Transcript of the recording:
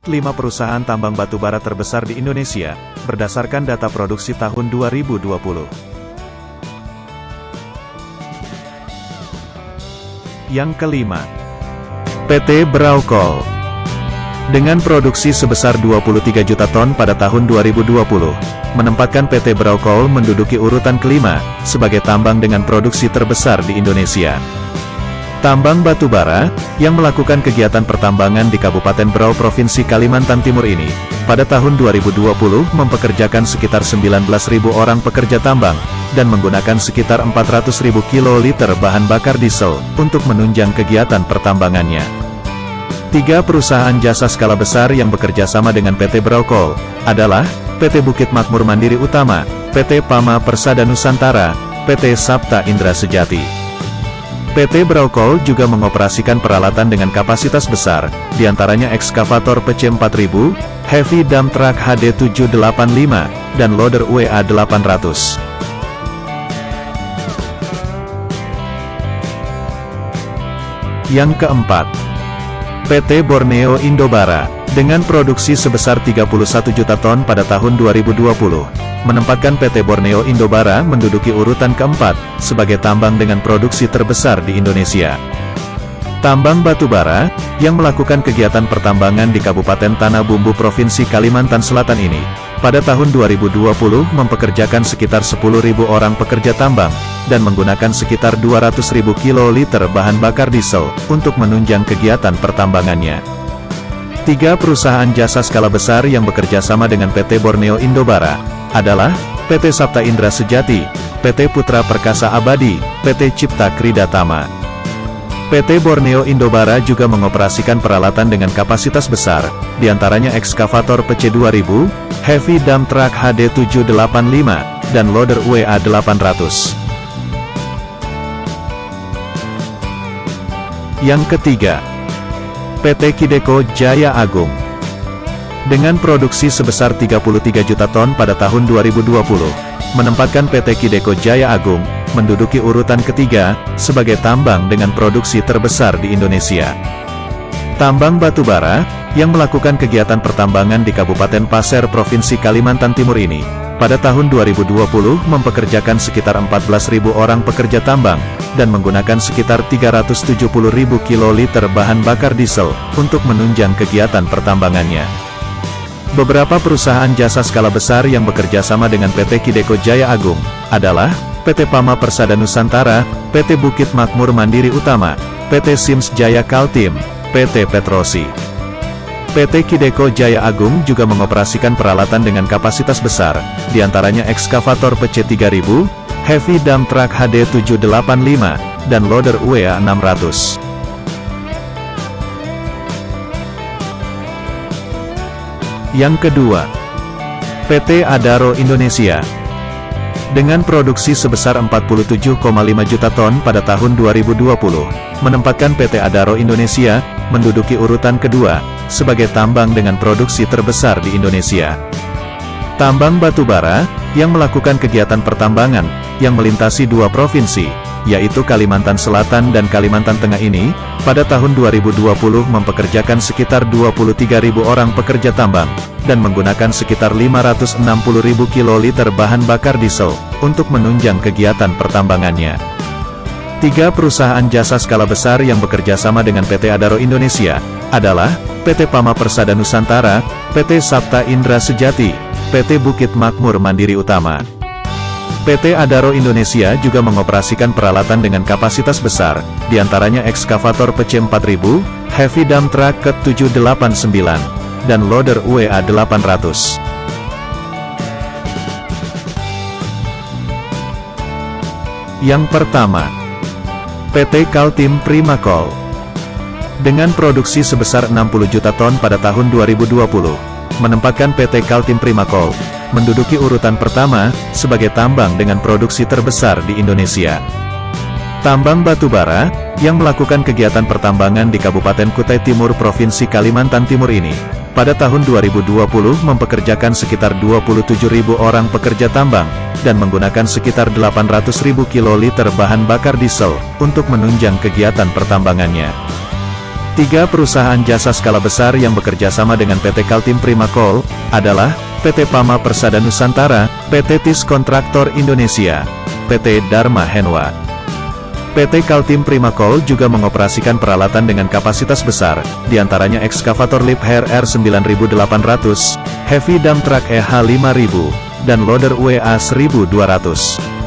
5 perusahaan tambang batubara terbesar di Indonesia, berdasarkan data produksi tahun 2020. Yang kelima, PT Brau Coal. Dengan produksi sebesar 23 juta ton pada tahun 2020, menempatkan PT Brau Coal menduduki urutan kelima, sebagai tambang dengan produksi terbesar di Indonesia. Tambang batubara, yang melakukan kegiatan pertambangan di Kabupaten Brau Provinsi Kalimantan Timur ini, pada tahun 2020 mempekerjakan sekitar 19.000 orang pekerja tambang, dan menggunakan sekitar 400.000 kiloliter bahan bakar diesel, untuk menunjang kegiatan pertambangannya. 3 perusahaan jasa skala besar yang bekerja sama dengan PT Brau Coal, adalah, PT Bukit Makmur Mandiri Utama, PT Pama Persada Nusantara, PT Sapta Indra Sejati. PT Brau Coal juga mengoperasikan peralatan dengan kapasitas besar, diantaranya ekskavator PC4000, heavy dump truck HD785, dan loader WA800. Yang keempat, PT Borneo Indobara, dengan produksi sebesar 31 juta ton pada tahun 2020, menempatkan PT Borneo Indobara menduduki urutan keempat, sebagai tambang dengan produksi terbesar di Indonesia. Tambang batubara, yang melakukan kegiatan pertambangan di Kabupaten Tanah Bumbu Provinsi Kalimantan Selatan ini, pada tahun 2020 mempekerjakan sekitar 10.000 orang pekerja tambang, dan menggunakan sekitar 200.000 kiloliter bahan bakar diesel, untuk menunjang kegiatan pertambangannya. 3 perusahaan jasa skala besar yang bekerja sama dengan PT Borneo Indobara, adalah, PT Sapta Indra Sejati, PT Putra Perkasa Abadi, PT Cipta Krida Tama. PT Borneo Indobara juga mengoperasikan peralatan dengan kapasitas besar, diantaranya ekskavator PC2000, heavy dump truck HD785, dan loader WA800. Yang ketiga, PT Kideko Jaya Agung. Dengan produksi sebesar 33 juta ton pada tahun 2020, menempatkan PT Kideko Jaya Agung, menduduki urutan ketiga, sebagai tambang dengan produksi terbesar di Indonesia. Tambang batubara, yang melakukan kegiatan pertambangan di Kabupaten Pasir Provinsi Kalimantan Timur ini, pada tahun 2020 mempekerjakan sekitar 14.000 orang pekerja tambang, dan menggunakan sekitar 370.000 kiloliter bahan bakar diesel, untuk menunjang kegiatan pertambangannya. Beberapa perusahaan jasa skala besar yang bekerja sama dengan PT Kideko Jaya Agung, adalah, PT Pama Persada Nusantara, PT Bukit Makmur Mandiri Utama, PT Sims Jaya Kaltim, PT Petrosi. PT Kideko Jaya Agung juga mengoperasikan peralatan dengan kapasitas besar, diantaranya ekskavator PC3000, heavy dump truck HD785, dan loader WA600. Yang kedua, PT Adaro Indonesia. Dengan produksi sebesar 47,5 juta ton pada tahun 2020, menempatkan PT Adaro Indonesia, menduduki urutan kedua, sebagai tambang dengan produksi terbesar di Indonesia. Tambang batubara, yang melakukan kegiatan pertambangan, yang melintasi 2 provinsi, yaitu Kalimantan Selatan dan Kalimantan Tengah ini, pada tahun 2020 mempekerjakan sekitar 23.000 orang pekerja tambang, dan menggunakan sekitar 560.000 kiloliter bahan bakar diesel, untuk menunjang kegiatan pertambangannya. 3 perusahaan jasa skala besar yang bekerja sama dengan PT Adaro Indonesia, adalah, PT Pama Persada Nusantara, PT Sapta Indra Sejati, PT Bukit Makmur Mandiri Utama. PT Adaro Indonesia juga mengoperasikan peralatan dengan kapasitas besar, diantaranya ekskavator PC4000, heavy dump truck Ke789, dan loader WA800. Yang pertama, PT Kaltim Prima Coal. Dengan produksi sebesar 60 juta ton pada tahun 2020, menempatkan PT Kaltim Prima Coal, menduduki urutan pertama, sebagai tambang dengan produksi terbesar di Indonesia. Tambang batubara, yang melakukan kegiatan pertambangan di Kabupaten Kutai Timur Provinsi Kalimantan Timur ini, pada tahun 2020 mempekerjakan sekitar 27.000 orang pekerja tambang, dan menggunakan sekitar 800.000 kiloliter bahan bakar diesel, untuk menunjang kegiatan pertambangannya. Tiga perusahaan jasa skala besar yang bekerja sama dengan PT Kaltim Primakol adalah PT Pama Persada Nusantara, PT TIS Kontraktor Indonesia, PT Dharma Henwa. PT Kaltim Primakol juga mengoperasikan peralatan dengan kapasitas besar, diantaranya ekskavator lift HRR 9800, heavy dump truck EH 5000, dan loader WA 1200.